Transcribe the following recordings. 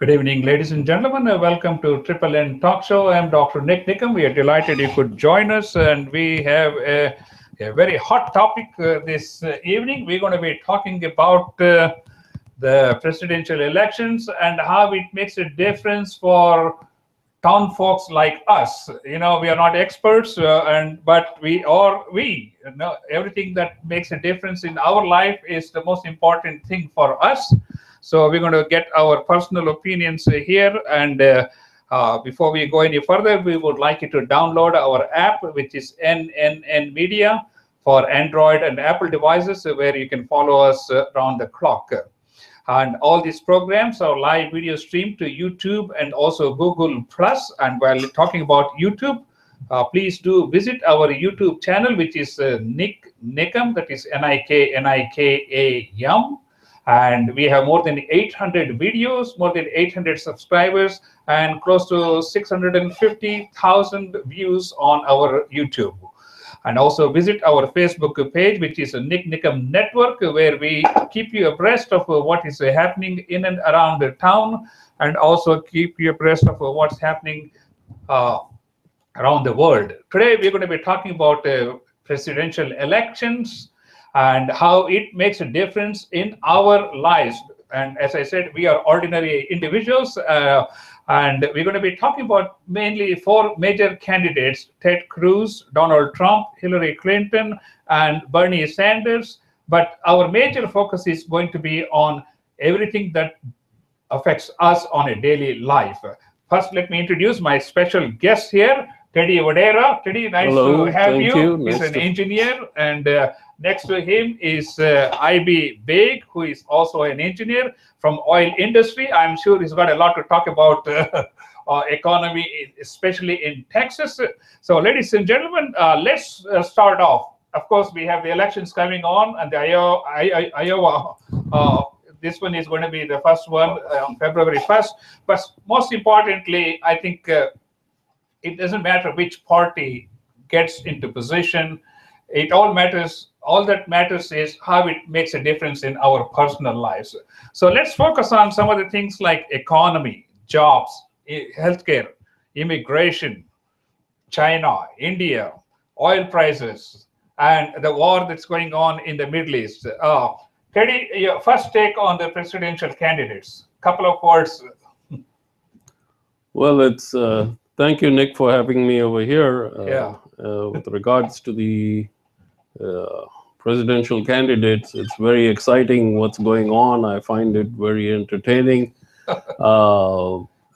Good evening, ladies and gentlemen. Welcome to Triple N Talk Show. I'm Dr. Nik Nikam. We are delighted you could join us, and we have a very hot topic this evening. We're going to be talking about the presidential elections and how it makes a difference for town folks like us. You know, we are not experts, but we know everything that makes a difference in our life is the most important thing for us. So we're going to get our personal opinions here, and before we go any further, we would like you to download our app, which is NNN Media for Android and Apple devices, where you can follow us around the clock. And all these programs are live video streamed to YouTube and also Google Plus. And while talking about YouTube, please do visit our YouTube channel, which is Nik Nikam, that is Nikam. And we have more than 800 videos, more than 800 subscribers, and close to 650,000 views on our YouTube. And also visit our Facebook page, which is a Nik Nikam Network, where we keep you abreast of what is happening in and around the town, and also keep you abreast of what's happening around the world. Today, we're going to be talking about presidential elections and how it makes a difference in our lives. And as I said, we are ordinary individuals. And we're going to be talking about mainly four major candidates: Ted Cruz, Donald Trump, Hillary Clinton, and Bernie Sanders. But our major focus is going to be on everything that affects us on a daily life. First, let me introduce my special guest here, Teddy Vadera. Teddy, nice Hello, to have you. Nice He's an engineer, and next to him is IB Beg, who is also an engineer from oil industry. I'm sure he's got a lot to talk about economy, especially in Texas. So, ladies and gentlemen, let's start off. Of course, we have the elections coming on, and the Iowa. This one is going to be the first one on February 1st. But most importantly, I think it doesn't matter which party gets into position. It all matters. All that matters is how it makes a difference in our personal lives. So let's focus on some of the things like economy, jobs, healthcare, immigration, China, India, oil prices, and the war that's going on in the Middle East. Teddy, your first take on the presidential candidates. Couple of words. Well, it's thank you, Nick, for having me over here. With regards to the presidential candidates, it's very exciting what's going on. I find it very entertaining.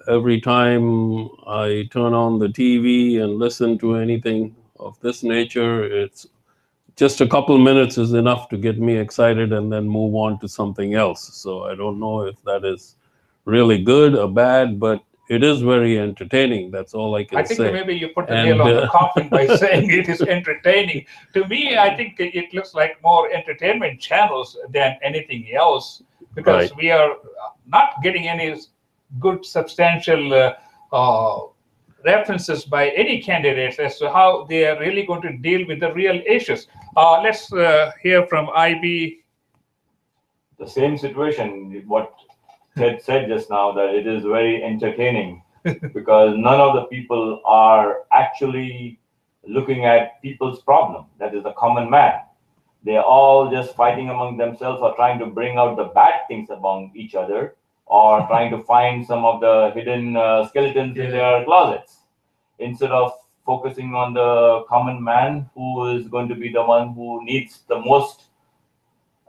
Every time I turn on the TV and listen to anything of this nature, it's just a couple minutes is enough to get me excited and then move on to something else. So I don't know if that is really good or bad, but it is very entertaining. That's all I can say. I think maybe you put the nail on the coffin by saying it is entertaining. To me, I think it looks like more entertainment channels than anything else, because we are not getting any good substantial references by any candidates as to how they are really going to deal with the real issues. Let's hear from IB. The same situation, what Ted said just now, that it is very entertaining because none of the people are actually looking at people's problem. That is the common man. They're all just fighting among themselves or trying to bring out the bad things among each other, or trying to find some of the hidden skeletons in their closets, instead of focusing on the common man, who is going to be the one who needs the most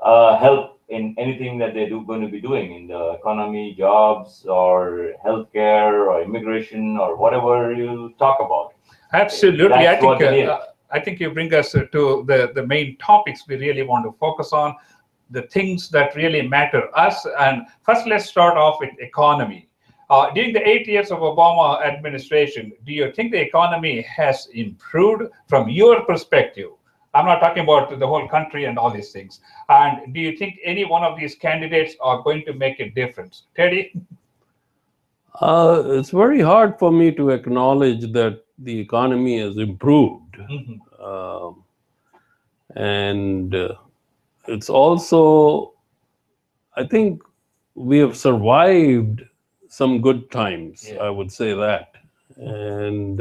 help in anything that they're going to be doing in the economy, jobs, or healthcare, or immigration, or whatever you talk about. Absolutely. I think you bring us to the main topics we really want to focus on, the things that really matter us. And first, let's start off with economy. During the 8 years of Obama administration, do you think the economy has improved from your perspective? I'm not talking about the whole country and all these things. And do you think any one of these candidates are going to make a difference? Teddy? It's very hard for me to acknowledge that the economy has improved. And it's also, I think we have survived some good times, Yeah. I would say that. And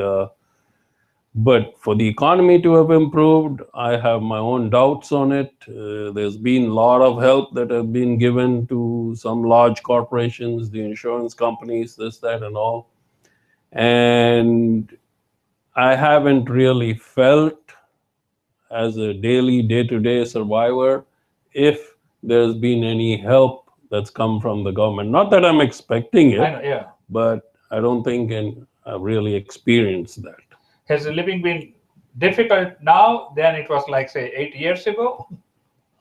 but for the economy to have improved, I have my own doubts on it. There's been a lot of help that have been given to some large corporations, the insurance companies, this, that, and all. And I haven't really felt as a daily, day-to-day survivor if there's been any help that's come from the government. Not that I'm expecting I it, know, yeah. but I don't think I've really experienced that. Has the living been difficult now than it was like, say, 8 years ago?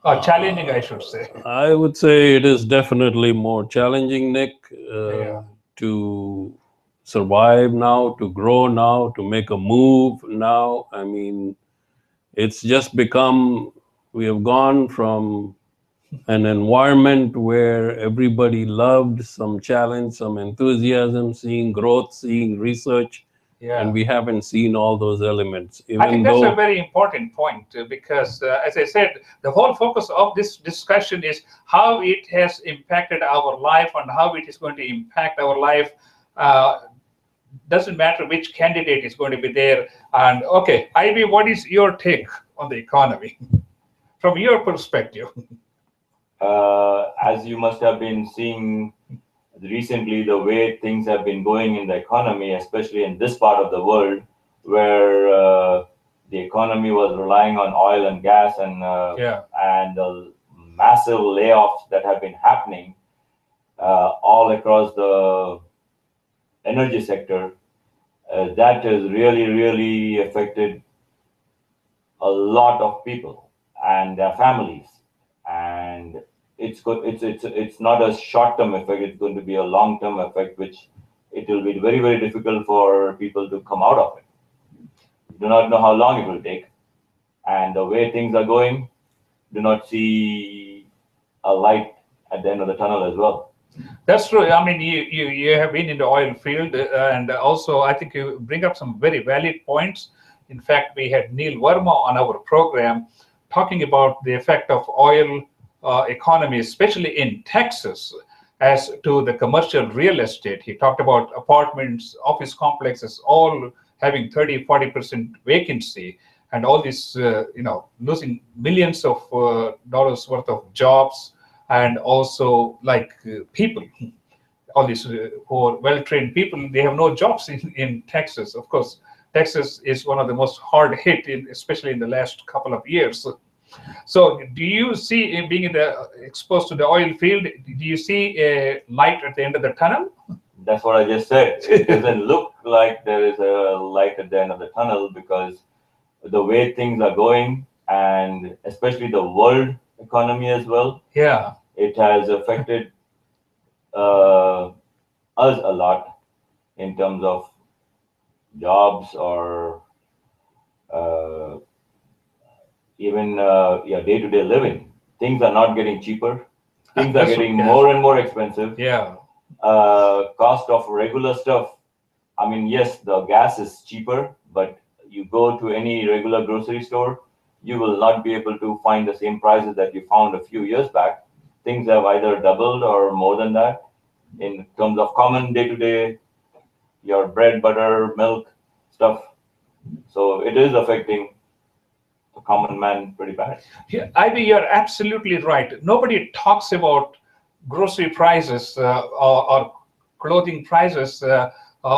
Or challenging, I should say. I would say it is definitely more challenging, Nick, Yeah. to survive now, to grow now, to make a move now. I mean, it's just become, we have gone from an environment where everybody loved some challenge, some enthusiasm, seeing growth, seeing research, Yeah. and we haven't seen all those elements. I Even think that's though a very important point because, as I said, the whole focus of this discussion is how it has impacted our life and how it is going to impact our life. Doesn't matter which candidate is going to be there. And okay, Ivy, what is your take on the economy from your perspective? As you must have been seeing recently, the way things have been going in the economy, especially in this part of the world, where the economy was relying on oil and gas, and the massive layoffs that have been happening all across the energy sector, that has really, really affected a lot of people and their families. And it's not a short-term effect. It's going to be a long-term effect, which it will be very, very difficult for people to come out of it. You do not know how long it will take, and the way things are going, do not see a light at the end of the tunnel as well. That's true. I mean, you have been in the oil field, and also I think you bring up some very valid points. In fact, we had Neil Verma on our program talking about the effect of oil economy, especially in Texas, as to the commercial real estate. He talked about apartments, office complexes, all having 30–40% vacancy, and all this, losing millions of dollars worth of jobs, and also like people, all these who are well-trained people, they have no jobs in Texas. Of course, Texas is one of the most hard hit, especially in the last couple of years. So do you see, being exposed to the oil field, do you see a light at the end of the tunnel? That's what I just said. It doesn't look like there is a light at the end of the tunnel, because the way things are going, and especially the world economy as well, it has affected us a lot in terms of jobs, or even day-to-day living. Things are not getting cheaper. Things are getting more and more expensive. Cost of regular stuff. I mean, yes, the gas is cheaper, but you go to any regular grocery store, you will not be able to find the same prices that you found a few years back. Things have either doubled or more than that in terms of common day-to-day, your bread, butter, milk, stuff. So it is affecting the common man pretty bad. Yeah, Ivy, you're absolutely right. Nobody talks about grocery prices or clothing prices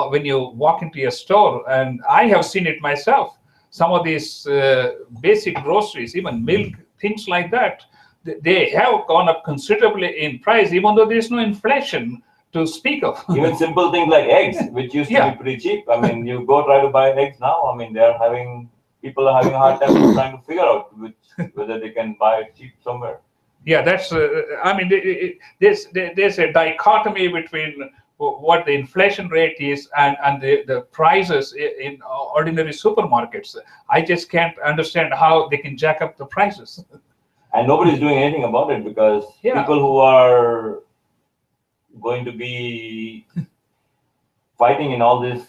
when you walk into a store, and I have seen it myself. Some of these basic groceries, even milk, things like that, they have gone up considerably in price, even though there's no inflation to speak of. Even simple things like eggs, which used to be pretty cheap. I mean, you go try to buy eggs now. I mean, people are having a hard time trying to figure out whether they can buy it cheap somewhere. Yeah, that's. I mean, there's a dichotomy between what the inflation rate is and the prices in ordinary supermarkets. I just can't understand how they can jack up the prices. And nobody's doing anything about it, because people who are going to be fighting in all these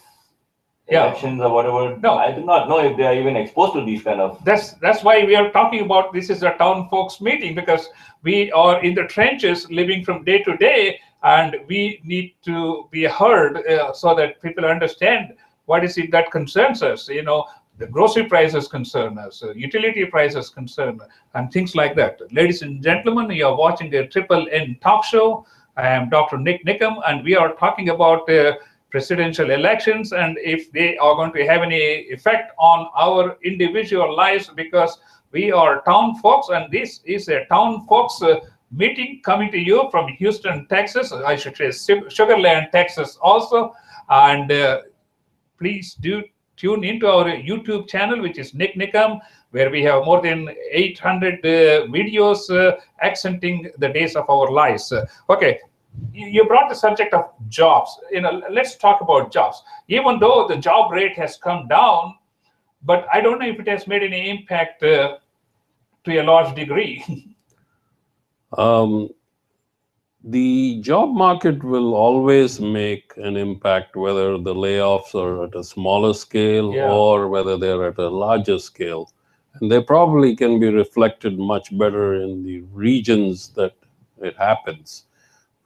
elections or whatever, I do not know if they are even exposed to these kind of. That's why we are talking about this is a town folks meeting, because we are in the trenches living from day to day, and we need to be heard so that people understand what is it that concerns us. The grocery prices concern us, utility prices concern, and things like that. Ladies and gentlemen, you are watching the Triple N Talk Show. I am Dr. Nik Nikam, and we are talking about presidential elections and if they are going to have any effect on our individual lives, because we are town folks, and this is a town folks meeting coming to you from Houston, Texas. I should say Sugarland, Texas also. And please do tune into our YouTube channel, which is Nik Nikam, where we have more than 800 videos accenting the days of our lives. Okay, you brought the subject of jobs. Let's talk about jobs. Even though the job rate has come down, but I don't know if it has made any impact to a large degree. The job market will always make an impact, whether the layoffs are at a smaller scale or whether they're at a larger scale. And they probably can be reflected much better in the regions that it happens.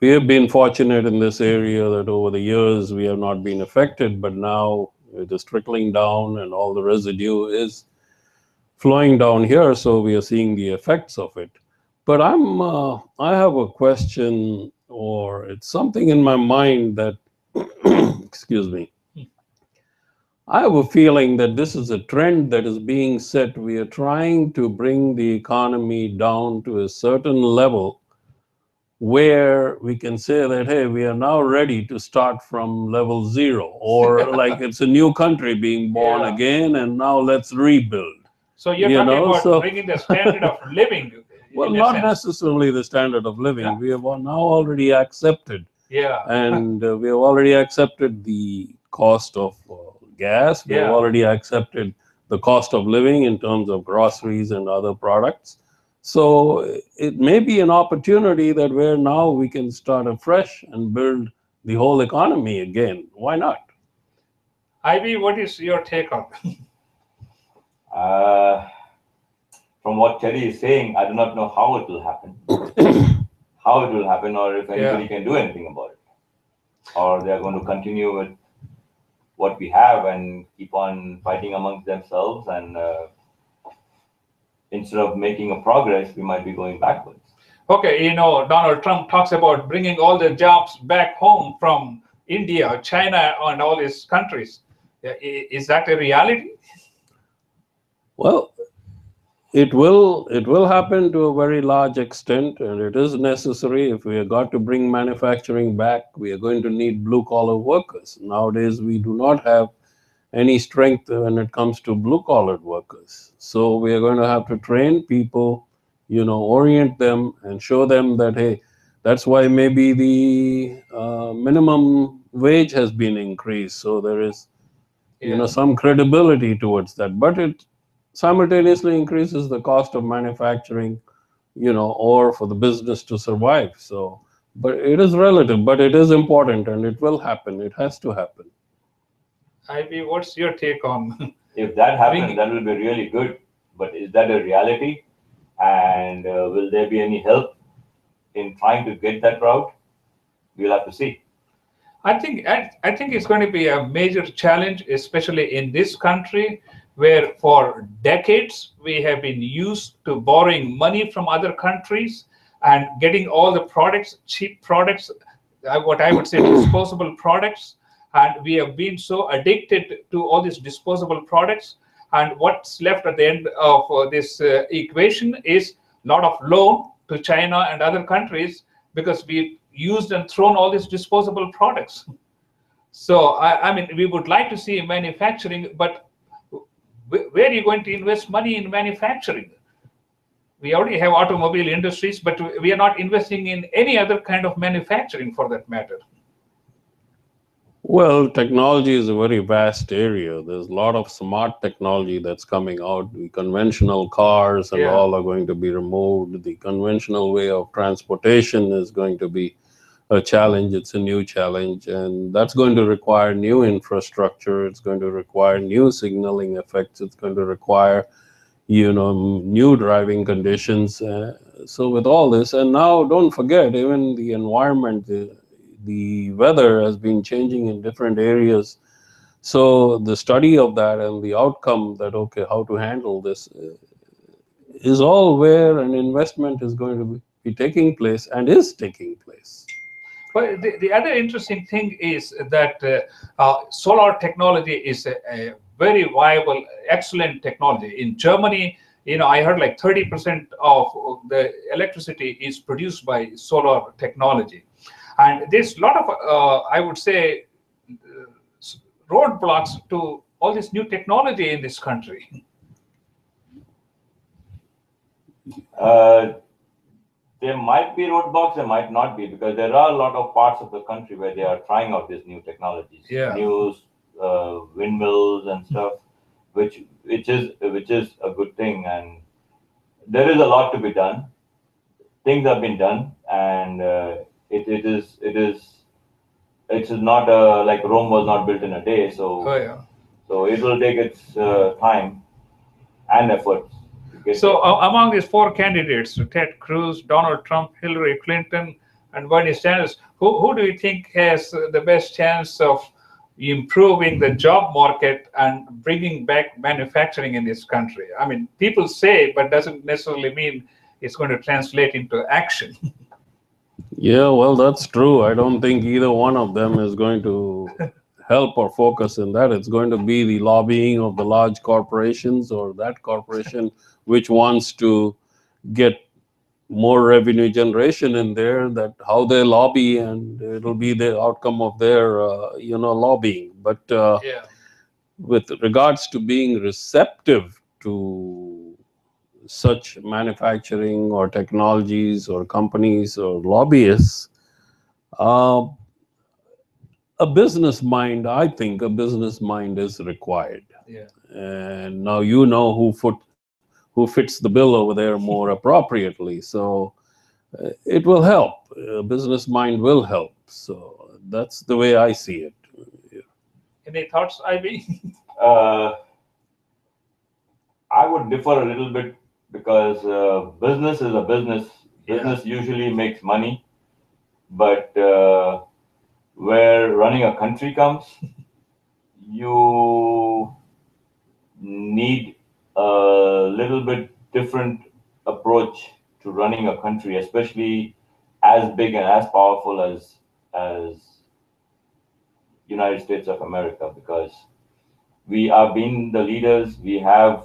We have been fortunate in this area that over the years we have not been affected, but now it is trickling down and all the residue is flowing down here. So we are seeing the effects of it. But I have a question, or it's something in my mind that, excuse me, I have a feeling that this is a trend that is being set. We are trying to bring the economy down to a certain level where we can say that, hey, we are now ready to start from level 0, or like it's a new country being born again, and now let's rebuild. So you're talking about bringing the standard of living. Well, not necessarily the standard of living. We have now already accepted. And we have already accepted the cost of gas. We have already accepted the cost of living in terms of groceries and other products. So it may be an opportunity that where now we can start afresh and build the whole economy again. Why not? Ivy, what is your take on it? From what Terry is saying, I do not know how it will happen. How it will happen, or if anybody can do anything about it. Or they are going to continue with what we have and keep on fighting amongst themselves, and instead of making a progress, we might be going backwards. Okay, Donald Trump talks about bringing all the jobs back home from India, China, and all these countries. Is that a reality? Well, it will happen to a very large extent, and it is necessary. If we are got to bring manufacturing back, we are going to need blue-collar workers. Nowadays, we do not have any strength when it comes to blue-collar workers. So we are going to have to train people, orient them and show them that, hey, that's why maybe the minimum wage has been increased. So there is, some credibility towards that. But it simultaneously increases the cost of manufacturing, or for the business to survive. So, but it is relative, but it is important, and it will happen. It has to happen. Ivy, what's your take on? If that happens, that will be really good. But is that a reality? And will there be any help in trying to get that route? We'll have to see. I think it's going to be a major challenge, especially in this country, where for decades we have been used to borrowing money from other countries and getting all the products, cheap products, what I would say disposable products. And we have been so addicted to all these disposable products. And what's left at the end of this equation is a lot of loan to China and other countries, because we used and thrown all these disposable products. So, I mean, we would like to see manufacturing, but where are you going to invest money in manufacturing? We already have automobile industries, but we are not investing in any other kind of manufacturing for that matter. Well, technology is a very vast area. There's a lot of smart technology that's coming out. The conventional cars and all are going to be removed. The conventional way of transportation is going to be a challenge. It's a new challenge, and that's going to require new infrastructure. It's going to require new signaling effects. It's going to require, new driving conditions. So with all this, and now don't forget, even the environment the weather has been changing in different areas. So the study of that and the outcome that, okay, how to handle this is all where an investment is going to be taking place and is taking place. But the other interesting thing is that solar technology is a very viable, excellent technology. In Germany, I heard like 30% of the electricity is produced by solar technology. And there's a lot of, I would say, roadblocks to all this new technology in this country. There might be roadblocks, there might not be, because there are a lot of parts of the country where they are trying out these new technologies, new windmills and stuff, which is a good thing, and there is a lot to be done. Things have been done, and it is not like Rome was not built in a day, so so it will take its time and efforts. So among these four candidates, Ted Cruz, Donald Trump, Hillary Clinton, and Bernie Sanders, who do you think has the best chance of improving the job market and bringing back manufacturing in this country? I mean, people say, but doesn't necessarily mean it's going to translate into action. Yeah, well, that's true. I don't think either one of them is going to help or focus in that. It's going to be the lobbying of the large corporations or that corporation which wants to get more revenue generation in there, that how they lobby, and it'll be the outcome of their lobbying. But with regards to being receptive to such manufacturing or technologies or companies or lobbyists, a business mind, I think a business mind is required. And now who fits the bill over there more appropriately. So it will help. A business mind will help. So that's the way I see it. Any thoughts, Ivy? I would differ a little bit, because business is a business. Business usually makes money, but where running a country comes, you need a little bit different approach to running a country, especially as big and as powerful as United States of America, because we have been the leaders, we have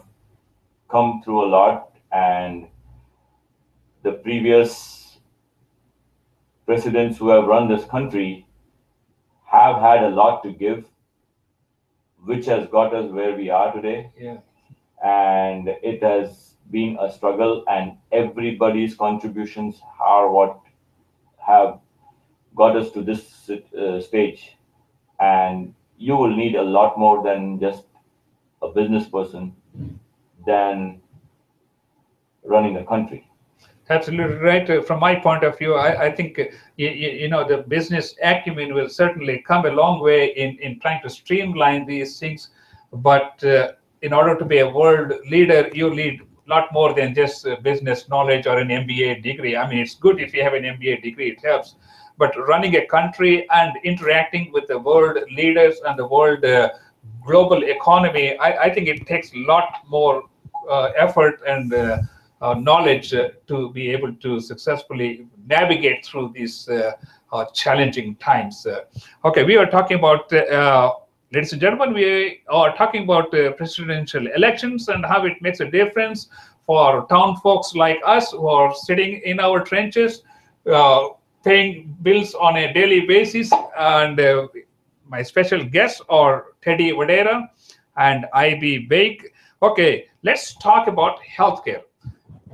come through a lot, and the previous presidents who have run this country have had a lot to give, which has got us where we are today. And it has been a struggle, and everybody's contributions are what have got us to this stage. And you will need a lot more than just a business person than running a country. Absolutely right. From my point of view, I think the business acumen will certainly come a long way in trying to streamline these things. But in order to be a world leader, you need a lot more than just business knowledge or an MBA degree. I mean, it's good if you have an MBA degree, it helps. But running a country and interacting with the world leaders and the world global economy, I think it takes a lot more effort and knowledge to be able to successfully navigate through these challenging times. Okay, we are talking about, ladies and gentlemen, we are talking about presidential elections and how it makes a difference for town folks like us who are sitting in our trenches, paying bills on a daily basis. And my special guests are Teddy Vadera and I.B. Baig. Okay, let's talk about healthcare.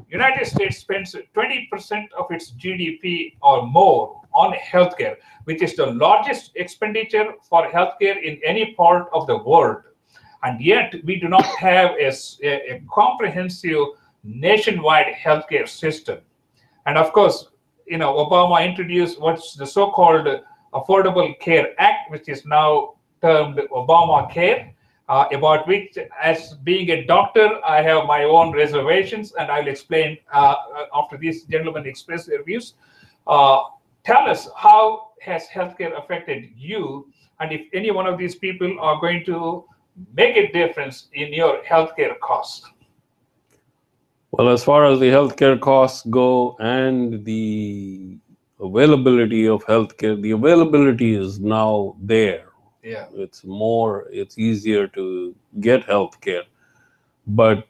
United States spends 20% of its GDP or more on healthcare, which is the largest expenditure for healthcare in any part of the world. And yet we do not have a comprehensive nationwide healthcare system. And of course, Obama introduced what's the so-called Affordable Care Act, which is now termed Obamacare. About which, as being a doctor, I have my own reservations, and I'll explain after these gentlemen express their views. tell us, how has healthcare affected you, and if any one of these people are going to make a difference in your healthcare cost? Well, as far as the healthcare costs go and the availability of healthcare, the availability is now there. Yeah. It's easier to get healthcare. But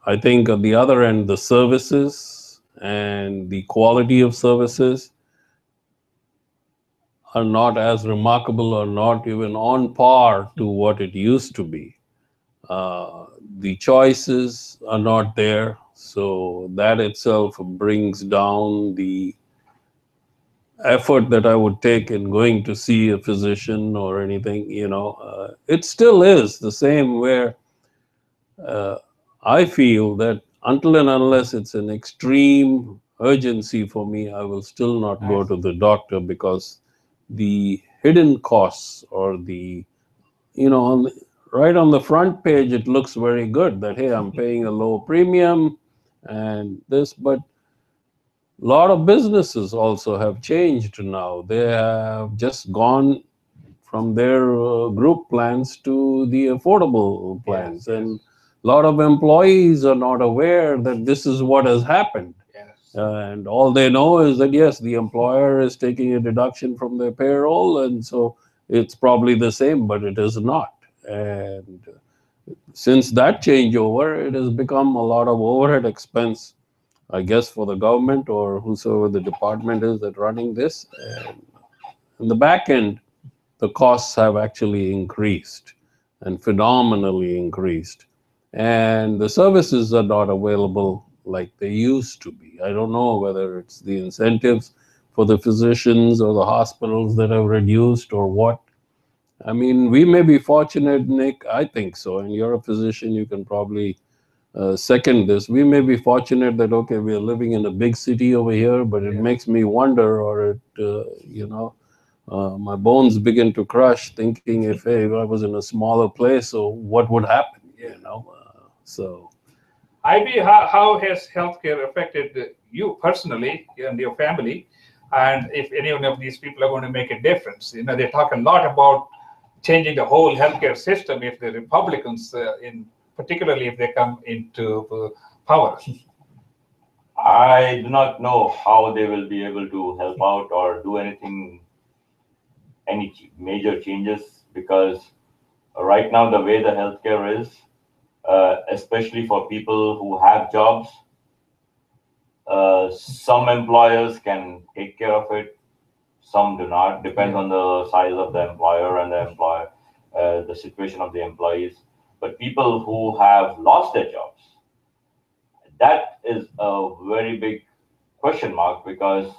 I think on the other end, the services and the quality of services are not as remarkable or not even on par to what it used to be. The choices are not there, so that itself brings down the effort that I would take in going to see a physician or anything. It still is the same where uh, I feel that until and unless it's an extreme urgency for me, I will still not go to the doctor, because the hidden costs or the, right on the front page, it looks very good that, hey, I'm paying a low premium and this, but a lot of businesses also have changed now. They have just gone from their group plans to the affordable plans. Yes. And a lot of employees are not aware that this is what has happened. Yes. And all they know is that, yes, the employer is taking a deduction from their payroll, and so it's probably the same, but it is not. And since that changeover, it has become a lot of overhead expense, I guess, for the government or whosoever the department is that running this. And in the back end, the costs have actually increased and phenomenally increased. And the services are not available like they used to be. I don't know whether it's the incentives for the physicians or the hospitals that have reduced or what. I mean, we may be fortunate, Nick. I think so. And you're a physician, you can probably second this. We may be fortunate that, okay, we are living in a big city over here, but it makes me wonder, or my bones begin to crush thinking, if, hey, if I was in a smaller place, so what would happen, so. IB, how has healthcare affected you personally and your family? And if any one of these people are going to make a difference? They talk a lot about changing the whole healthcare system if the Republicans, particularly if they come into power. I do not know how they will be able to help out or do anything, any major changes, because right now the way the healthcare is, especially for people who have jobs, some employers can take care of it, some do not. Depends on the size of the employer and the situation of the employees. But people who have lost their jobs, that is a very big question mark, because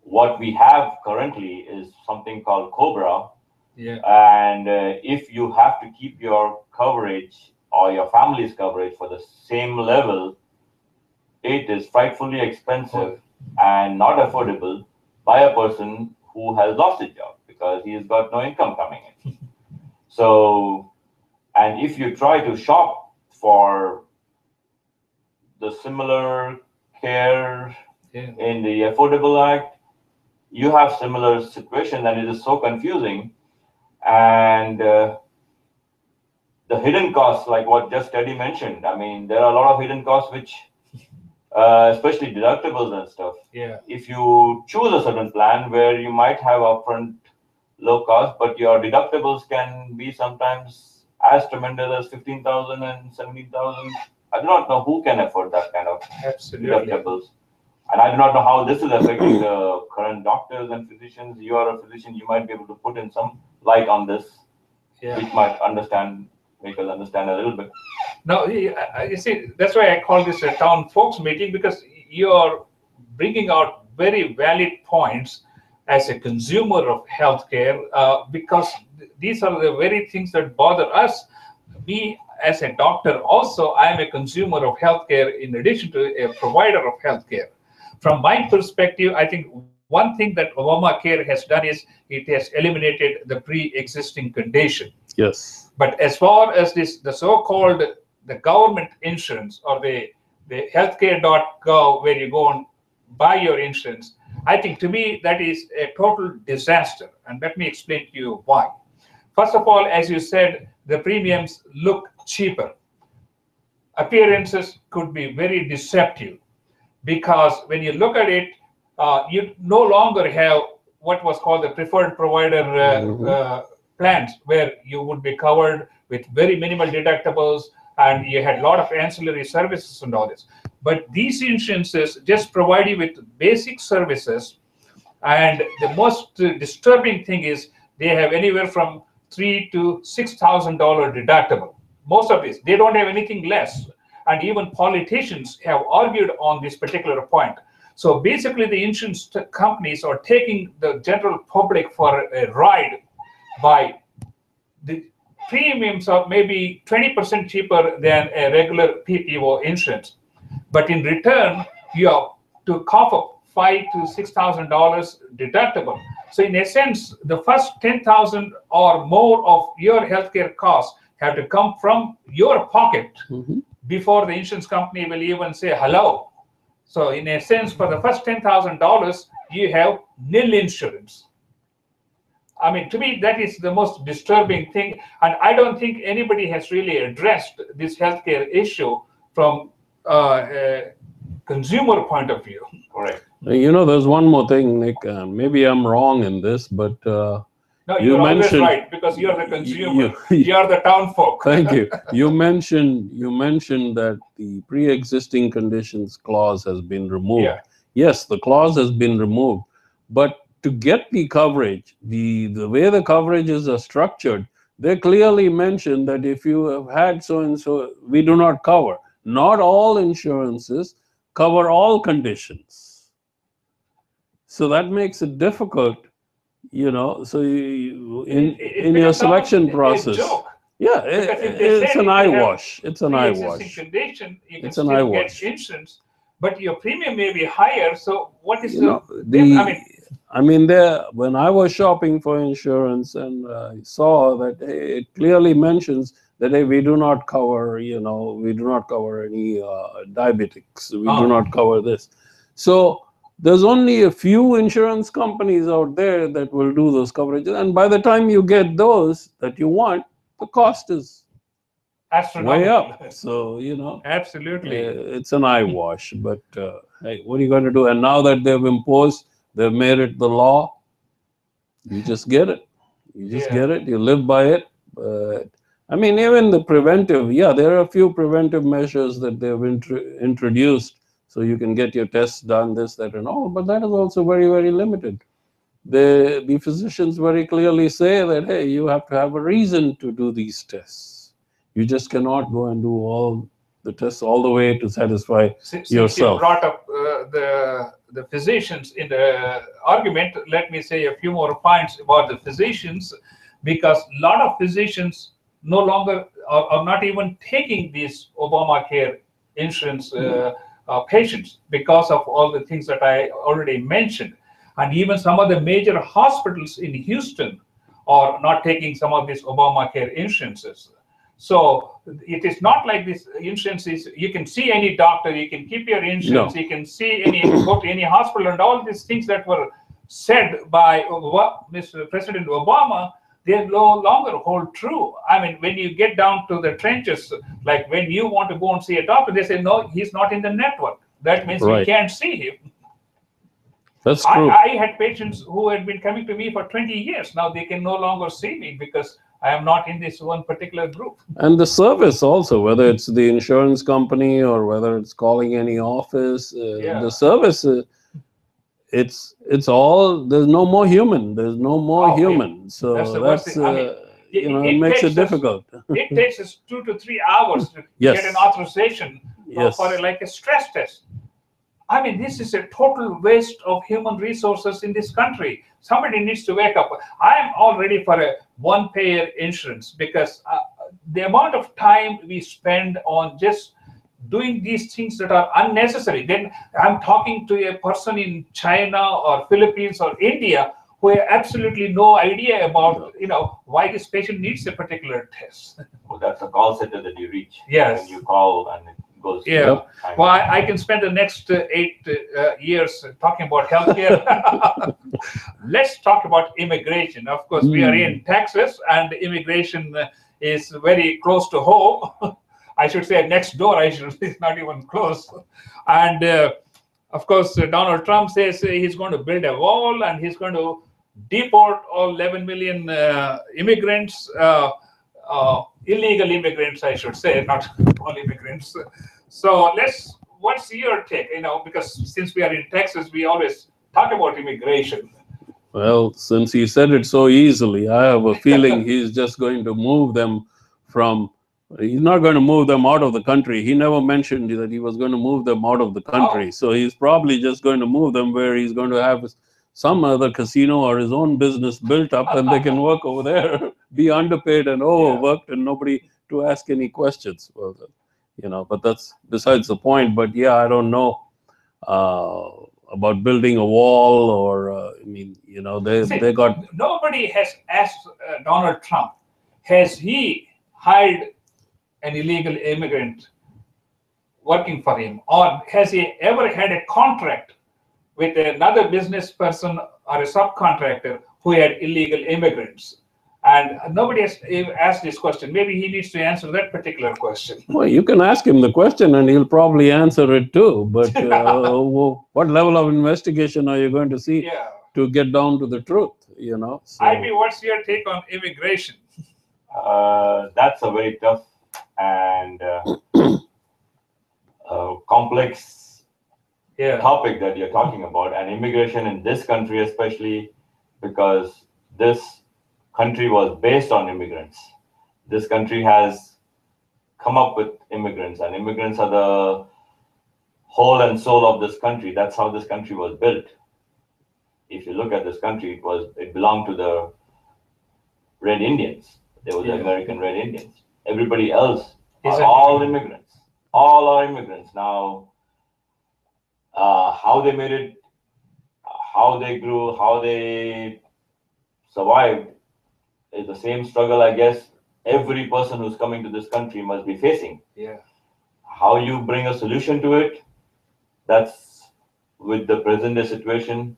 what we have currently is something called COBRA. Yeah. And if you have to keep your coverage or your family's coverage for the same level, it is frightfully expensive and not affordable by a person who has lost his job because he has got no income coming in. So, and if you try to shop for the similar care in the Affordable Act, you have similar situation, and it is so confusing. And the hidden costs, like what just Teddy mentioned, I mean, there are a lot of hidden costs which, especially deductibles and stuff. Yeah. If you choose a certain plan where you might have upfront low cost, but your deductibles can be sometimes as tremendous as 15,000 and 17,000. I do not know who can afford that kind of deductibles. And I do not know how this is affecting the current doctors and physicians. You are a physician, you might be able to put in some light on this, which might make us understand a little bit. Now, you see, that's why I call this a town folks meeting, because you're bringing out very valid points as a consumer of healthcare, because these are the very things that bother us. Me, as a doctor, also, I am a consumer of healthcare in addition to a provider of healthcare. From my perspective, I think one thing that Obamacare has done is it has eliminated the pre-existing condition. Yes. But as far as the so-called the government insurance or the healthcare.gov, where you go and buy your insurance, I think to me that is a total disaster. And let me explain to you why. First of all, as you said, the premiums look cheaper. Appearances could be very deceptive because when you look at it, you no longer have what was called the preferred provider plans, where you would be covered with very minimal deductibles and you had a lot of ancillary services and all this. But these insurances just provide you with basic services, and the most disturbing thing is they have anywhere from $3,000 to $6,000 deductible. Most of these, they don't have anything less. And even politicians have argued on this particular point. So basically, the insurance companies are taking the general public for a ride by the premiums are maybe 20% cheaper than a regular PPO insurance. But in return, you have to cough up $5,000 to $6,000 deductible. So in essence, the first 10,000 or more of your healthcare costs have to come from your pocket before the insurance company will even say hello. So in a sense, for the first $10,000, you have nil insurance. I mean, to me, that is the most disturbing thing. And I don't think anybody has really addressed this healthcare issue from a consumer point of view. Correct. You know, there's one more thing, Nick. Maybe I'm wrong in this, but no, you're always right, because you're the consumer. You're the town folk. Thank you. You mentioned that the pre-existing conditions clause has been removed. Yeah. Yes, the clause has been removed, but to get the coverage, the way the coverages are structured, they clearly mention that if you have had so and so, we do not cover. Not all insurances cover all conditions. So that makes it difficult, you know. So in your selection process, yeah, it's an eyewash. It's an eyewash. Condition, you can it's an still eyewash. get insurance, but your premium may be higher. So what is I mean, when I was shopping for insurance and I saw that it clearly mentions that hey, we do not cover, you know, we do not cover any diabetics. We do not cover this. So there's only a few insurance companies out there that will do those coverages. And by the time you get those that you want, the cost is way up. So, you know, absolutely, it's an eyewash. But hey, what are you going to do? And now that they've imposed, they've made it the law, you just get it. You just get it. You live by it. But I mean, even the preventive, there are a few preventive measures that they've introduced. So you can get your tests done, this, that, and all. But that is also very, very limited. The physicians very clearly say that, hey, you have to have a reason to do these tests. You just cannot go and do all the tests all the way to satisfy yourself. You brought up the physicians in the argument. Let me say a few more points about the physicians, because a lot of physicians no longer are not even taking these Obamacare insurance patients because of all the things that I already mentioned. And even some of the major hospitals in Houston are not taking some of these Obamacare insurances. So it is not like this insurance is, you can see any doctor, you can keep your insurance, you can see go to any hospital, and all these things that were said by Mr. President Obama, they no longer hold true. I mean, when you get down to the trenches, like when you want to go and see a doctor, they say, no, he's not in the network. That means we can't see him. That's true. I had patients who had been coming to me for 20 years. Now they can no longer see me because I am not in this one particular group. And the service also, whether it's the insurance company or whether it's calling any office, the service, it's all, there's no more human. There's no more human. So that's you know, it makes it difficult. It takes us 2 to 3 hours to get an authorization for like a stress test. I mean, this is a total waste of human resources in this country. Somebody needs to wake up. I am all ready for a one-payer insurance, because the amount of time we spend on just doing these things that are unnecessary. Then I'm talking to a person in China or Philippines or India who have absolutely no idea about, you know, why this patient needs a particular test. Well, that's a call center that you reach. Yes. When you call and goes to Yeah. China. Well, I can spend the next 8 years talking about healthcare. Let's talk about immigration. Of course, we are in Texas, and immigration is very close to home. I should say next door. It's not even close. And of course, Donald Trump says he's going to build a wall and he's going to deport all 11 million immigrants, illegal immigrants, I should say, not all immigrants. So what's your take? Because since we are in Texas, we always talk about immigration. Well, since he said it so easily, I have a feeling he's just going to move them from. He's not going to move them out of the country. He never mentioned that he was going to move them out of the country. So he's probably just going to move them where he's going to have some other casino or his own business built up, and they can work over there, be underpaid and overworked, and nobody to ask any questions. Well, but that's besides the point. But yeah, I don't know about building a wall, or they got. Nobody has asked Donald Trump, has he hired an illegal immigrant working for him, or has he ever had a contract with another business person or a subcontractor who had illegal immigrants? And nobody has asked this question. Maybe he needs to answer that particular question. Well, you can ask him the question and he'll probably answer it too. But what level of investigation are you going to see to get down to the truth? So. IB, what's your take on immigration? That's a very tough and complex topic that you're talking about, and immigration in this country especially, because this country was based on immigrants. This country has come up with immigrants, and immigrants are the whole and soul of this country. That's how this country was built. If you look at this country, it belonged to the Red Indians. They were the American Red Indians. Everybody else are all immigrants. All are immigrants. Now, how they made it, how they grew, how they survived is the same struggle, I guess, every person who's coming to this country must be facing. Yeah. How you bring a solution to it, that's, with the present day situation,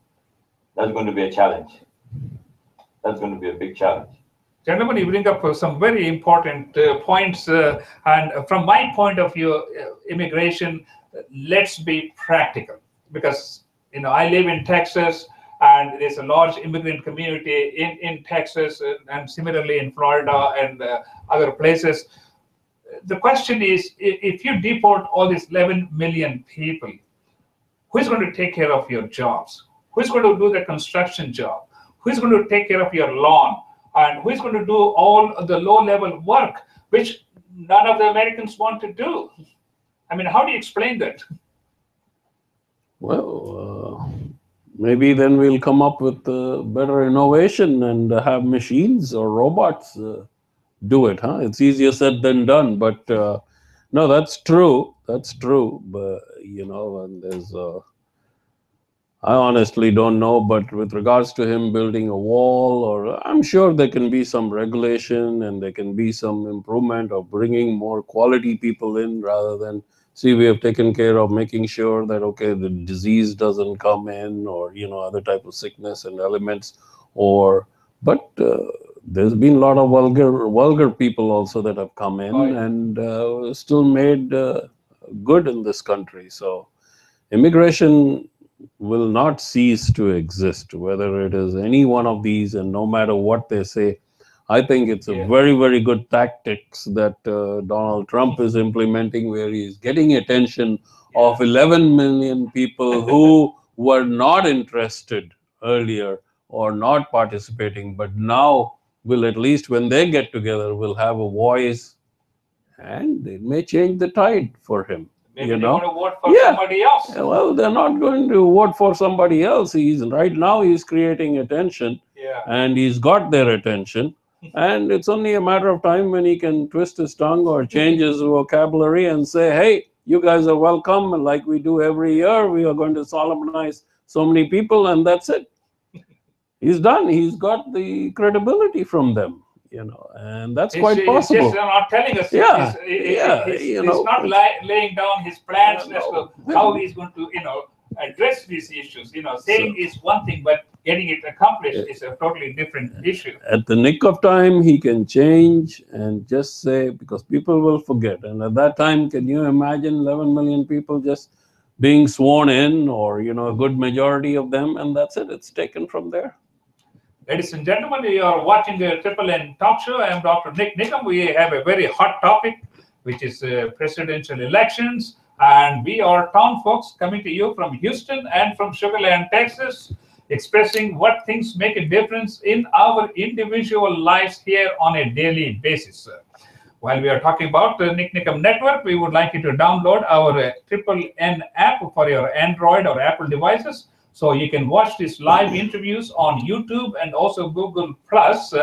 that's going to be a challenge. That's going to be a big challenge. Gentlemen, you bring up some very important points. And from my point of view, immigration, let's be practical. Because, I live in Texas, and there's a large immigrant community in Texas, and similarly in Florida and other places. The question is, if you deport all these 11 million people, who's going to take care of your jobs? Who's going to do the construction job? Who's going to take care of your lawn? And who's going to do all the low-level work, which none of the Americans want to do? I mean, how do you explain that? Well, maybe then we'll come up with better innovation and have machines or robots do it. It's easier said than done. But no, that's true. That's true. But and there's. I honestly don't know, but with regards to him building a wall, or I'm sure there can be some regulation and there can be some improvement of bringing more quality people in, rather than we have taken care of making sure that, okay, the disease doesn't come in, or, other type of sickness and elements, but there's been a lot of vulgar people also that have come in and still made good in this country. So immigration will not cease to exist, whether it is any one of these, and no matter what they say. I think it's a very, very good tactics that Donald Trump is implementing, where he's getting attention of 11 million people who were not interested earlier or not participating, but now will, at least when they get together, will have a voice, and it may change the tide for him. Maybe they're going to vote for somebody else. Well, they're not going to vote for somebody else. Right now he's creating attention, and he's got their attention. And it's only a matter of time when he can twist his tongue or change his vocabulary and say, hey, you guys are welcome. And like we do every year, we are going to solemnize so many people, and that's it. He's done. He's got the credibility from them. you know, and that's He's, quite he's possible. just not telling us. Yeah, He's not laying down his plans as to how he's going to, address these issues. Saying is one thing, but getting it accomplished is a totally different issue. At the nick of time, he can change and just say, because people will forget. And at that time, can you imagine 11 million people just being sworn in, or, a good majority of them, and that's it. It's taken from there. Ladies and gentlemen, you are watching the Triple N Talk Show. I am Dr. Nik Nikam. We have a very hot topic, which is presidential elections. And we are town folks coming to you from Houston and from Sugar Land, Texas, expressing what things make a difference in our individual lives here on a daily basis. While we are talking about the Nik Nikam Network, we would like you to download our Triple N app for your Android or Apple devices, so you can watch these live interviews on YouTube and also Google Plus.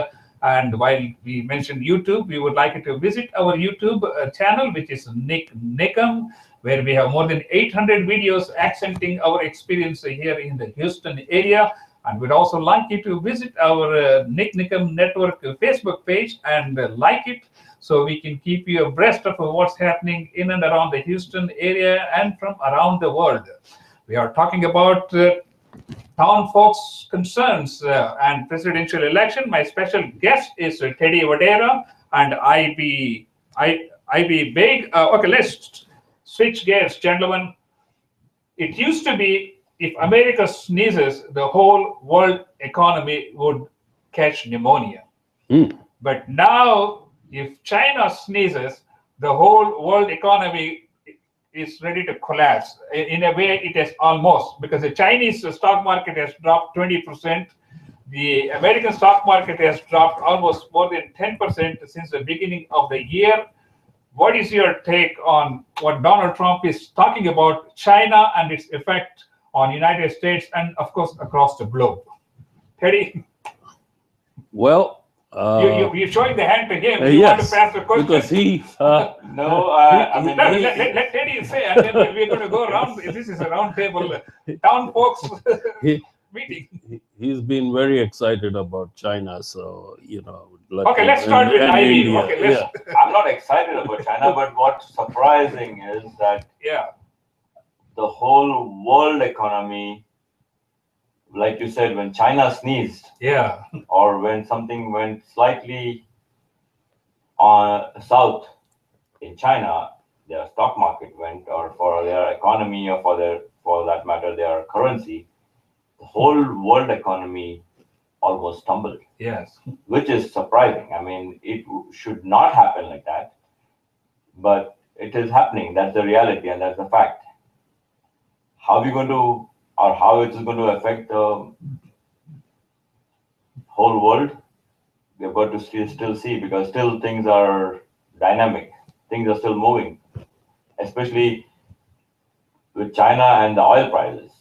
And while we mentioned YouTube, we would like you to visit our YouTube channel, which is Nik Nikam, where we have more than 800 videos accenting our experience here in the Houston area. And we'd also like you to visit our Nik Nikam Network Facebook page and like it, so we can keep you abreast of what's happening in and around the Houston area and from around the world. We are talking about town folks' concerns and presidential election. My special guest is Teddy Vadera and IB Beg. Okay, let's switch gears, gentlemen. It used to be, if America sneezes, the whole world economy would catch pneumonia. But now, if China sneezes, the whole world economy is ready to collapse. In a way, it has almost, because the Chinese stock market has dropped 20%. The American stock market has dropped almost more than 10% since the beginning of the year. What is your take on what Donald Trump is talking about China and its effect on United States and, of course, across the globe? Teddy? Well, you're showing the hand to him. You yes, want to pass the question? because he... No, I mean... Let Teddy say, and then we're going to go around. This is a round table, town folks meeting. He's been very excited about China, so, Okay, let's start with IB. Okay, I'm not excited about China, but what's surprising is that the whole world economy, like you said, when China sneezed, or when something went slightly south in China, their stock market went, or for their economy, or for that matter, their currency, the whole world economy almost stumbled. Yes. Which is surprising. I mean, it should not happen like that, but it is happening. That's the reality, and that's the fact. How are we going to, or how it is going to affect the whole world, we've got to still see, because still things are dynamic. Things are still moving, especially with China and the oil prices,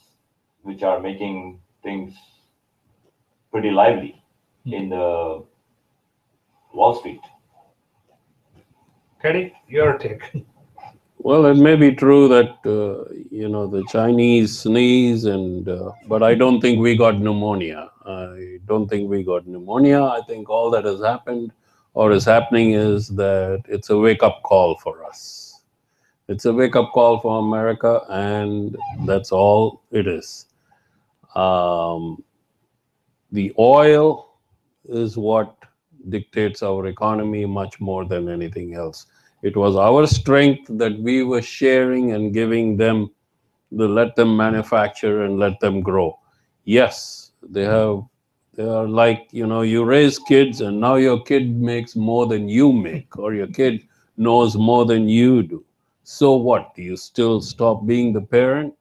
which are making things pretty lively in the Wall Street. Teddy, your take. Well, it may be true that, the Chinese sneeze, but I don't think we got pneumonia. I don't think we got pneumonia. I think all that has happened or is happening is that it's a wake-up call for us. It's a wake-up call for America, and that's all it is. The oil is what dictates our economy much more than anything else. It was our strength that we were sharing and giving them, let them manufacture and let them grow. Yes, they are like, you raise kids and now your kid makes more than you make, or your kid knows more than you do. So what? Do you still stop being the parent?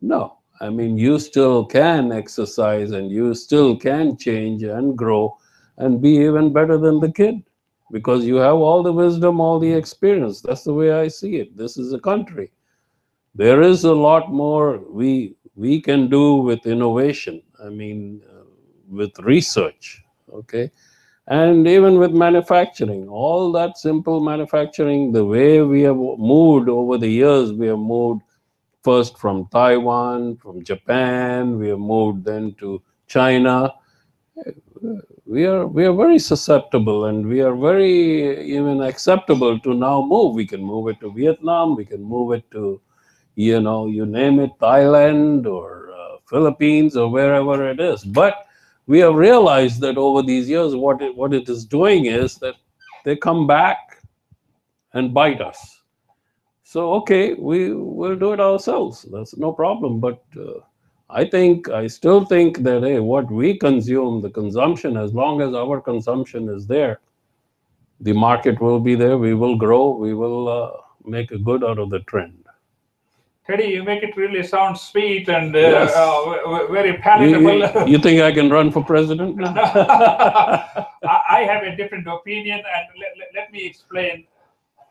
No. I mean, you still can exercise and you still can change and grow and be even better than the kid, because you have all the wisdom, all the experience. That's the way I see it. This is a country. There is a lot more we can do with innovation. I mean, with research, okay? And even with manufacturing, all that simple manufacturing, the way we have moved over the years, we have moved first from Taiwan, from Japan, we have moved then to China. we are very susceptible, and we are very even acceptable to now move. We can move it to Vietnam. We can move it to, you know, you name it, Thailand or Philippines or wherever it is. But we have realized that over these years, what it is doing is that they come back and bite us. So, okay, we will do it ourselves. That's no problem. But I still think that, hey, what we consume, the consumption, as long as our consumption is there, the market will be there. We will grow. We will make a good out of the trend. Teddy, you make it really sound sweet and Yes. very palatable. You think I can run for president now? I have a different opinion, and let me explain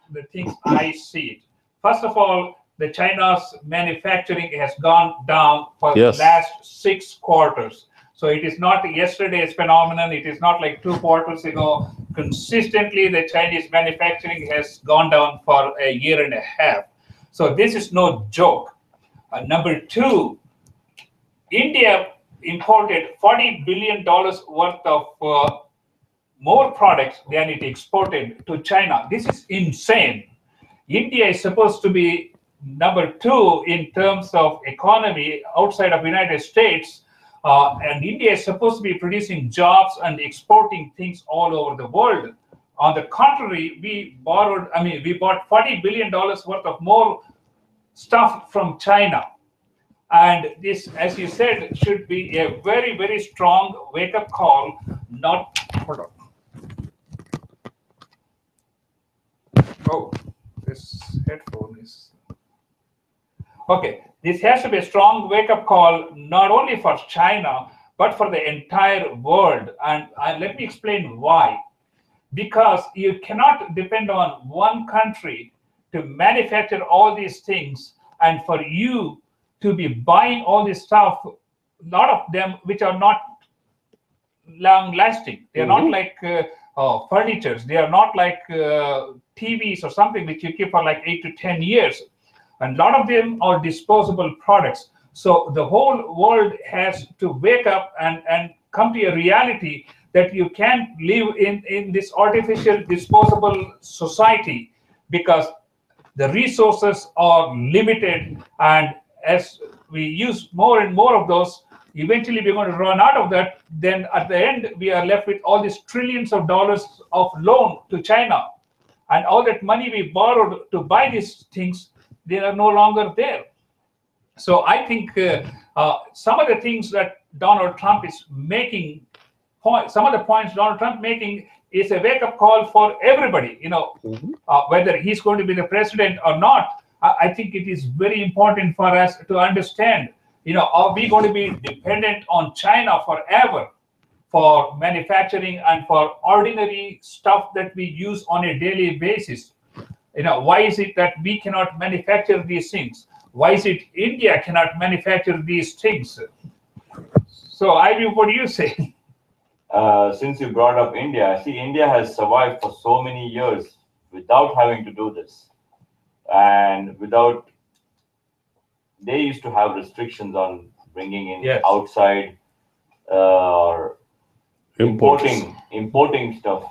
the things I see it. First of all, the China's manufacturing has gone down for the last 6 quarters. So it is not yesterday's phenomenon. It is not like 2 quarters ago. Consistently, the Chinese manufacturing has gone down for a year and a half. So this is no joke. Number 2, India imported $40 billion worth of more products than it exported to China. This is insane. India is supposed to be number 2 in terms of economy outside of the United States. And India is supposed to be producing jobs and exporting things all over the world. On the contrary, we bought $40 billion worth of more stuff from China. And this, as you said, should be a very, very strong wake-up call. Hold on. Oh, this headphone is... Okay, this has to be a strong wake-up call, not only for China, but for the entire world. And let me explain why. Because you cannot depend on one country to manufacture all these things, and for you to be buying all this stuff, a lot of them which are not long-lasting. They are not like furnitures. They are not like TVs or something which you keep for like 8 to 10 years. And a lot of them are disposable products. So the whole world has to wake up and come to a reality that you can't live in this artificial disposable society, because the resources are limited, and as we use more and more of those, eventually we're going to run out of that. Then at the end, we are left with all these trillions of dollars of loan to China, and all that money we borrowed to buy these things, they are no longer there. So I think some of the things that Donald Trump is making, some of the points Donald Trump making is a wake-up call for everybody. You know, whether he's going to be the president or not, I think it is very important for us to understand, you know, are we going to be dependent on China forever for manufacturing and for ordinary stuff that we use on a daily basis? You know, why is it that we cannot manufacture these things? Why is it India cannot manufacture these things? So, what do you say? Since you brought up India, see, India has survived for so many years without having to do this. And without, they used to have restrictions on bringing in outside or importing stuff.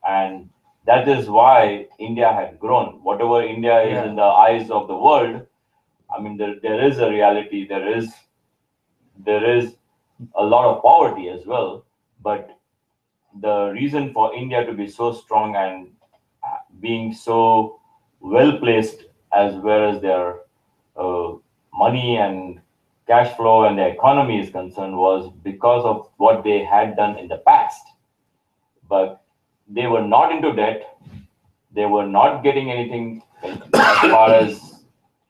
And that is why India had grown. Whatever India is in the eyes of the world, I mean, there is a reality. There is a lot of poverty as well. But the reason for India to be so strong and being so well placed as well as their money and cash flow and the economy is concerned was because of what they had done in the past. But they were not into debt. They were not getting anything as far as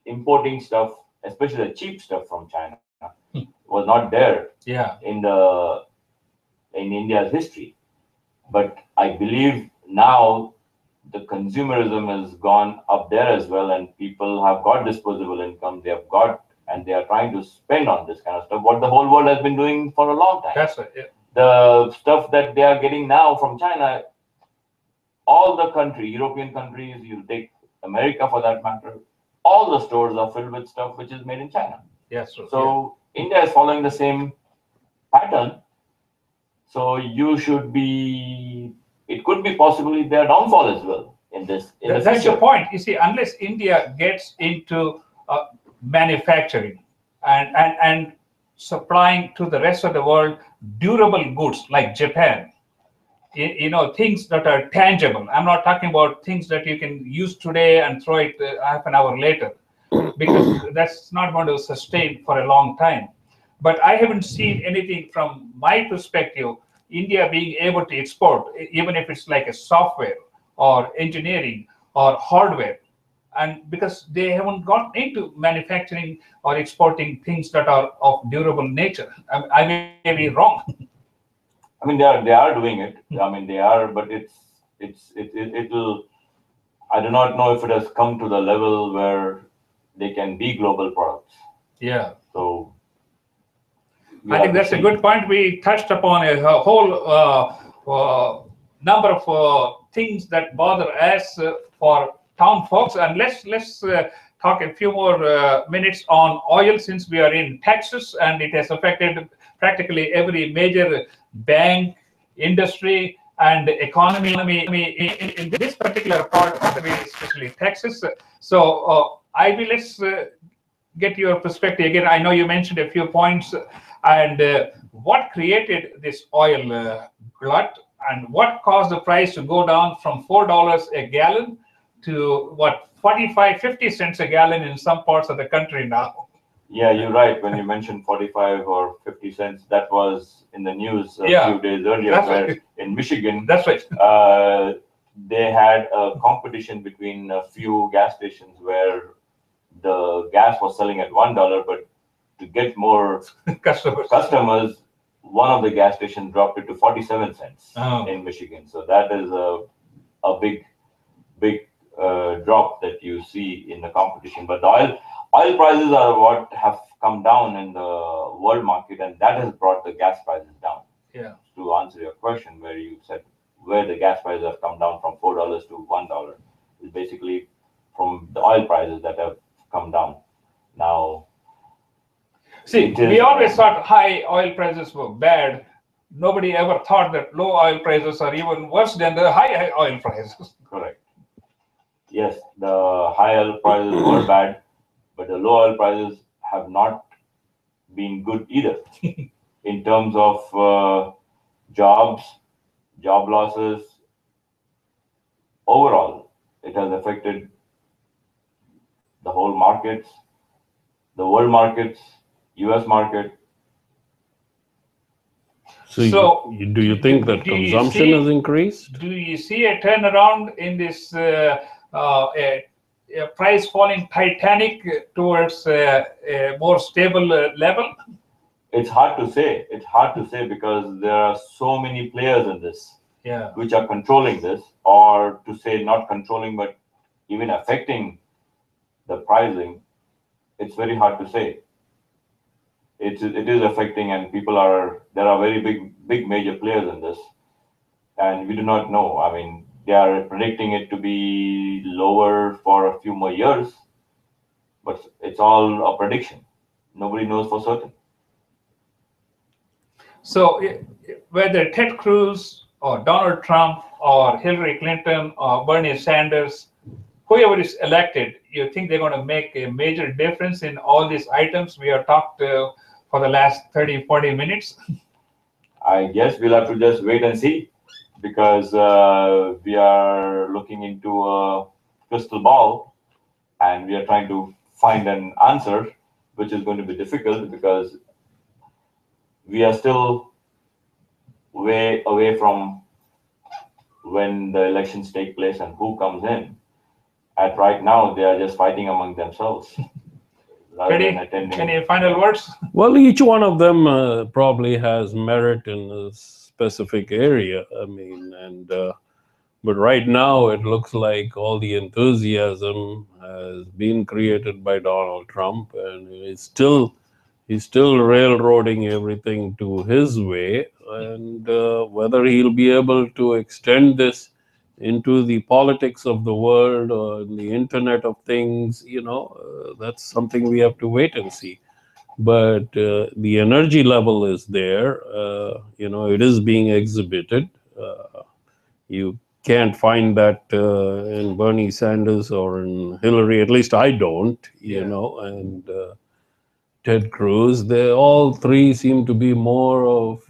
importing stuff, especially the cheap stuff from China, was not there in India's history. But I believe now the consumerism has gone up there as well, and people have got disposable income. They have got, and they are trying to spend on this kind of stuff, what the whole world has been doing for a long time. That's right. Yeah. The stuff that they are getting now from China, all the European countries, you take America for that matter, all the stores are filled with stuff which is made in China. Yes. So India is following the same pattern. So you should be. It could be possibly their downfall as well in this in the That's the future. point. You see, unless India gets into manufacturing and supplying to the rest of the world durable goods like Japan, things that are tangible. I'm not talking about things that you can use today and throw it half an hour later, because that's not going to sustain for a long time. But I haven't seen anything from my perspective, India being able to export, even if it's like a software or engineering or hardware. And because they haven't gotten into manufacturing or exporting things that are of durable nature. I may be wrong. I mean, they are doing it. I mean, they are, but it'll. I do not know if it has come to the level where they can be global products. Yeah. So I think that's a good point. We touched upon a whole number of things that bother us for town folks, and let's talk a few more minutes on oil, since we are in Texas and it has affected practically every major bank, industry, and economy in this particular part of the country, especially Texas. So, Ivy, let's get your perspective again. I know you mentioned a few points, and what created this oil glut, and what caused the price to go down from $4 a gallon to what, 45, 50 cents a gallon in some parts of the country now? yeah, you're right. When you mentioned 45 or 50 cents, that was in the news a few days earlier, that's where right. in Michigan, That's right. they had a competition between a few gas stations where the gas was selling at $1, but to get more customers, one of the gas stations dropped it to 47 cents in Michigan. So that is a big drop that you see in the competition. But the oil prices are what have come down in the world market, and that has brought the gas prices down. Yeah. To answer your question, where you said where the gas prices have come down from $4 to $1, is basically from the oil prices that have come down. Now, see, we always thought high oil prices were bad. Nobody ever thought that low oil prices are even worse than the high oil prices. Correct. Yes, the high oil prices were bad, but the low oil prices have not been good either in terms of jobs, job losses. Overall, it has affected the whole markets, the world markets, US market. So, do you think that consumption has increased? Do you see a turnaround in this a price falling Titanic towards a more stable level? It's hard to say. It's hard to say because there are so many players in this, which are controlling this, or to say not controlling, but even affecting the pricing. It's very hard to say. It is affecting, and there are very big major players in this, and we do not know. I mean, they are predicting it to be lower for a few more years, but it's all a prediction. Nobody knows for certain. So whether Ted Cruz or Donald Trump or Hillary Clinton or Bernie Sanders, whoever is elected, you think they're going to make a major difference in all these items we have talked for the last 30, 40 minutes? I guess we'll have to just wait and see, because we are looking into a crystal ball and we are trying to find an answer, which is going to be difficult because we are still way away from when the elections take place and who comes in. At right now, they are just fighting among themselves. Any final words? Well, each one of them probably has merit in a specific area. I mean, but right now it looks like all the enthusiasm has been created by Donald Trump, and he's still railroading everything to his way. And whether he'll be able to extend this into the politics of the world or the Internet of Things, that's something we have to wait and see. but the energy level is there. It is being exhibited. You can't find that in Bernie Sanders or in Hillary. At least I don't. And Ted Cruz. They all three seem to be more of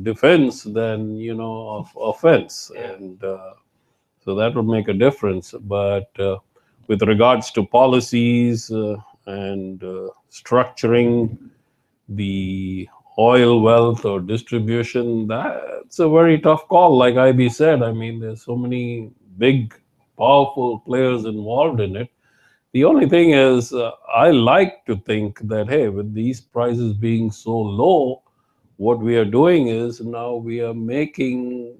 defense than of offense, and so that would make a difference. But with regards to policies and structuring the oil wealth or distribution, that's a very tough call. Like IB said, I mean, there's so many big, powerful players involved in it. The only thing is, I like to think that, hey, with these prices being so low, what we are doing is now we are making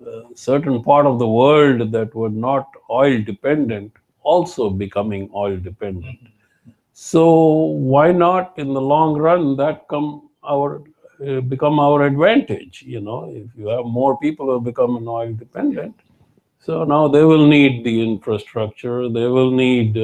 a certain part of the world that were not oil dependent also becoming oil dependent. So why not, in the long run, that become our advantage? If you have more people who become oil dependent, so now they will need the infrastructure, they will need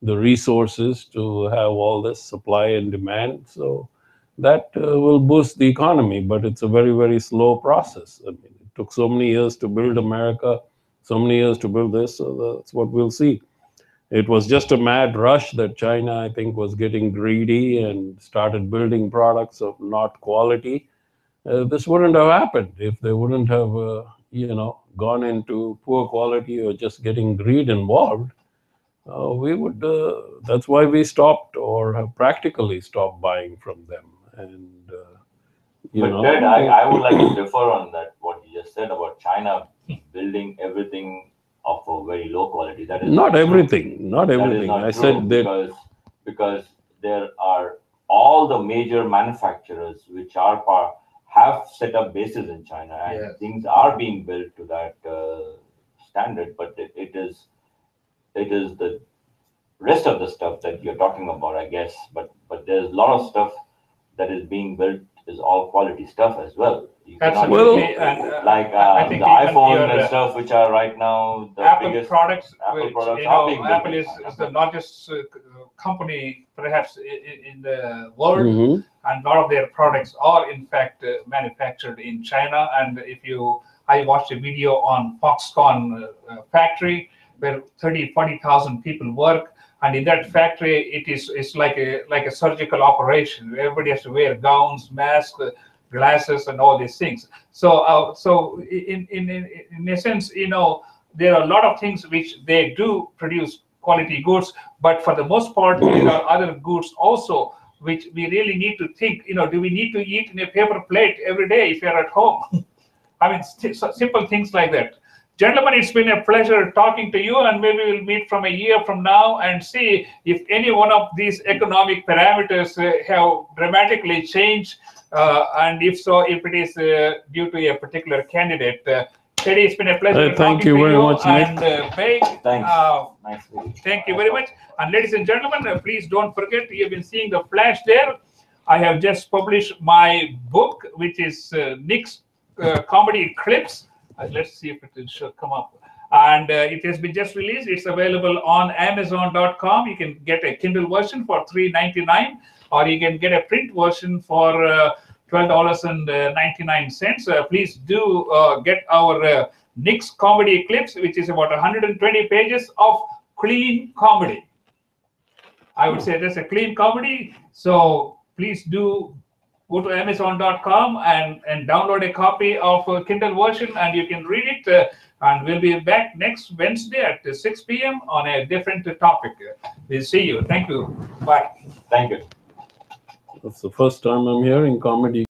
the resources to have all this supply and demand. So that will boost the economy, but it's a very, very slow process. I mean, it took so many years to build America, so many years to build this. So that's what we'll see. It was just a mad rush that China, I think, was getting greedy and started building products of not quality. This wouldn't have happened if they wouldn't have, gone into poor quality or just getting greed involved. We would. That's why we stopped or have practically stopped buying from them. And But Ted, I would like to differ on that. What you just said about China building everything of a very low quality. That is not true. everything. Not That is everything. not I true said that because there are all the major manufacturers which have set up bases in China, and things are being built to that standard. But it is the rest of the stuff that you're talking about, I guess. But there's a lot of stuff that is being built is all quality stuff as well. You Absolutely, like I think the iPhone and stuff, which are right now the Apple biggest products. Apple Which, products are being built. Apple is the largest company perhaps in the world, and a lot of their products are in fact manufactured in China. And I watched a video on Foxconn factory where 40,000 people work. And in that factory, it's like a surgical operation. Everybody has to wear gowns, masks, glasses, and all these things. So in a sense, there are a lot of things which they do produce quality goods, but for the most part, there are other goods also which we really need to think. Do we need to eat in a paper plate every day if you're at home? I mean, simple things like that. Gentlemen, it's been a pleasure talking to you, and maybe we'll meet from a year from now and see if any one of these economic parameters have dramatically changed, and if so, if it is due to a particular candidate. Teddy, it's been a pleasure thank talking you to very you. much, And Nik. Thanks. Nice. Thank you very much. And ladies and gentlemen, please don't forget, you've been seeing the flash there. I have just published my book, which is Nik's Comedy Clips. Let's see if it will come up. And it has been just released. It's available on Amazon.com. You can get a Kindle version for $3.99, or you can get a print version for $12.99. Please do get our Nik's Comedy Clips, which is about 120 pages of clean comedy. I would say that's a clean comedy. So please do go to Amazon.com and download a copy of a Kindle version, and you can read it. And we'll be back next Wednesday at 6 p.m. on a different topic. We'll see you. Thank you. Bye. Thank you. That's the first time I'm hearing comedy